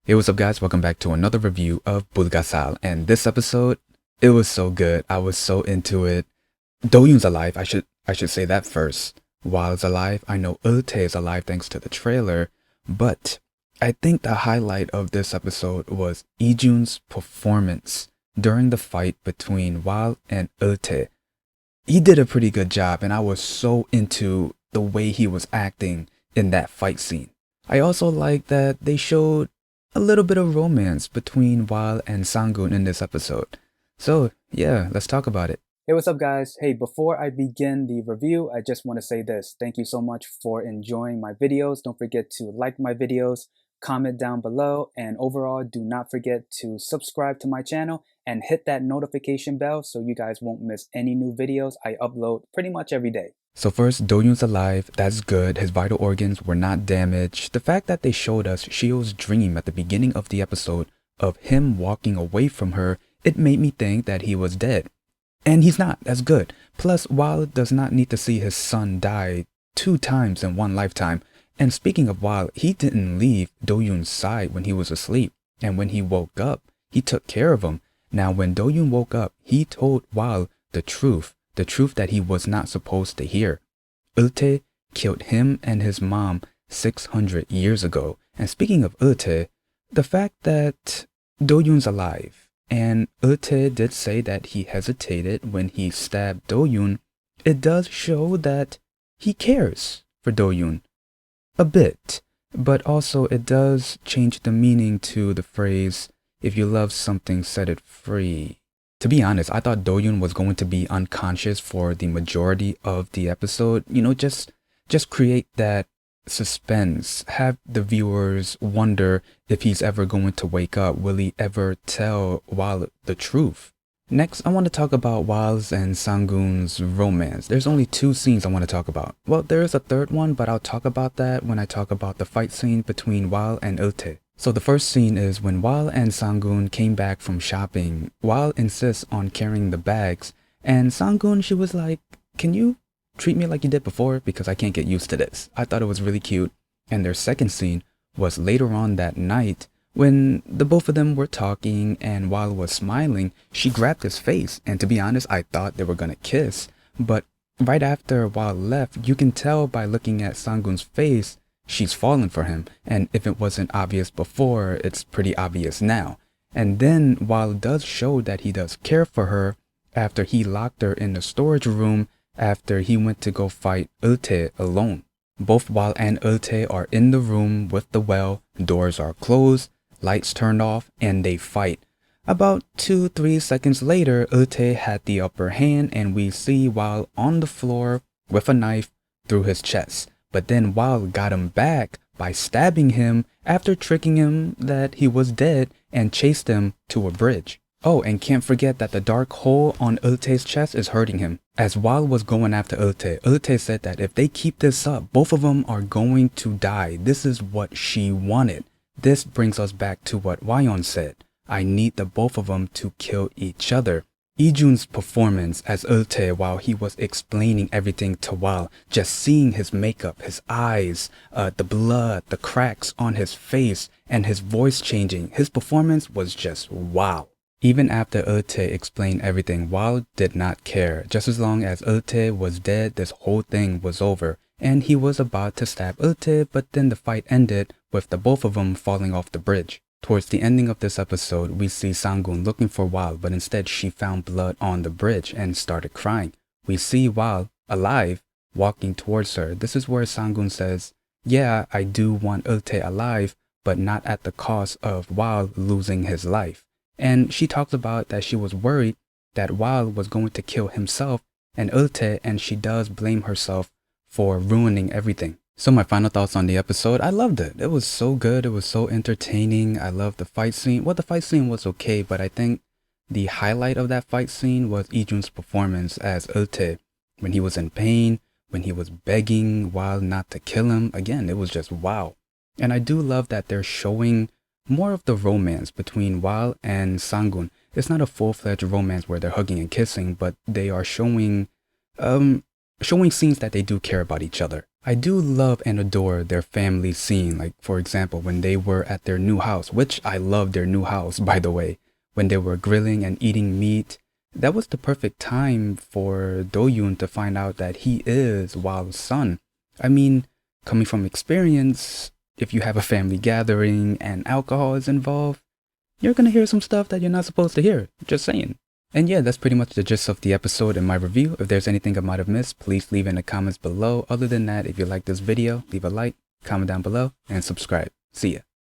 Hey, what's up guys? Welcome back to another review of Bulgasal. And this episode, it was so good. I was so into it. DoYoon's alive. I should say that first. Hwal is alive. I know EulTae is alive thanks to the trailer. But I think the highlight of this episode was LeeJoon's performance during the fight between Hwal and EulTae. He did a pretty good job and I was so into the way he was acting in that fight scene. I also like that they showed a little bit of romance between Hwal and SangUn in this episode. So yeah, let's talk about it. Hey, what's up guys? Hey, before I begin the review, I just want to say this. Thank you so much for enjoying my videos. Don't forget to like my videos, comment down below, and overall, do not forget to subscribe to my channel and hit that notification bell so you guys won't miss any new videos I upload pretty much every day. So first, DoYoon's alive. That's good. His vital organs were not damaged. The fact that they showed us Shio's dream at the beginning of the episode of him walking away from her, it made me think that he was dead. And he's not. That's good. Plus, Hwal does not need to see his son die 2 times in one lifetime. And speaking of Hwal, he didn't leave DoYoon's side when he was asleep. And when he woke up, he took care of him. Now, when DoYoon woke up, he told Hwal the truth that he was not supposed to hear. EulTae killed him and his mom 600 years ago. And speaking of EulTae, the fact that DoYoon's alive and EulTae did say that he hesitated when he stabbed DoYoon, it does show that he cares for DoYoon a bit. But also it does change the meaning to the phrase, if you love something, set it free. To be honest, I thought DoYoon was going to be unconscious for the majority of the episode. You know, just create that suspense. Have the viewers wonder if he's ever going to wake up. Will he ever tell Hwal the truth? Next, I want to talk about Hwal's and SangUn's romance. There's only 2 scenes I want to talk about. Well, there is a third one, but I'll talk about that when I talk about the fight scene between Hwal and EulTae. So the first scene is when Hwal and SangUn came back from shopping. Hwal insists on carrying the bags, and SangUn, she was like, can you treat me like you did before, because I can't get used to this. I thought it was really cute. And their second scene was later on that night when the both of them were talking and Hwal was smiling. She grabbed his face, and to be honest, I thought they were gonna kiss. But right after Hwal left, you can tell by looking at SangUn's face, she's fallen for him, and if it wasn't obvious before, it's pretty obvious now. And then Hwal does show that he does care for her after he locked her in the storage room after he went to go fight EulTae alone. Both Hwal and EulTae are in the room with the well, doors are closed, lights turned off, and they fight. About 2-3 seconds later, EulTae had the upper hand and we see Hwal on the floor with a knife through his chest. But then Hwal got him back by stabbing him after tricking him that he was dead and chased him to a bridge. Oh, and can't forget that the dark hole on EulTae's chest is hurting him. As Hwal was going after EulTae, EulTae said that if they keep this up, both of them are going to die. This is what she wanted. This brings us back to what DoYoon said. I need the both of them to kill each other. LeeJoon's performance as EulTae while he was explaining everything to Hwal, just seeing his makeup, his eyes, the blood, the cracks on his face, and his voice changing, his performance was just wow. Even after EulTae explained everything, Hwal did not care. Just as long as EulTae was dead, this whole thing was over. And he was about to stab EulTae, but then the fight ended with the both of them falling off the bridge. Towards the ending of this episode, we see SangUn looking for Hwal, but instead she found blood on the bridge and started crying. We see Hwal, alive, walking towards her. This is where SangUn says, yeah, I do want EulTae alive, but not at the cost of Hwal losing his life. And she talks about that she was worried that Hwal was going to kill himself and EulTae, and she does blame herself for ruining everything. So my final thoughts on the episode, I loved it. It was so good. It was so entertaining. I loved the fight scene. Well, the fight scene was okay, but I think the highlight of that fight scene was LeeJoon's performance as EulTae. When he was in pain, when he was begging Hwal not to kill him. Again, it was just wow. And I do love that they're showing more of the romance between Hwal and SangUn. It's not a full-fledged romance where they're hugging and kissing, but they are showing scenes that they do care about each other. I do love and adore their family scene. Like, for example, when they were at their new house, which I love their new house, by the way, when they were grilling and eating meat. That was the perfect time for DoYoon to find out that he is Hwal's son. I mean, coming from experience, if you have a family gathering and alcohol is involved, you're gonna hear some stuff that you're not supposed to hear. Just saying. And yeah, that's pretty much the gist of the episode and my review. If there's anything I might have missed, please leave in the comments below. Other than that, if you like this video, leave a like, comment down below, and subscribe. See ya.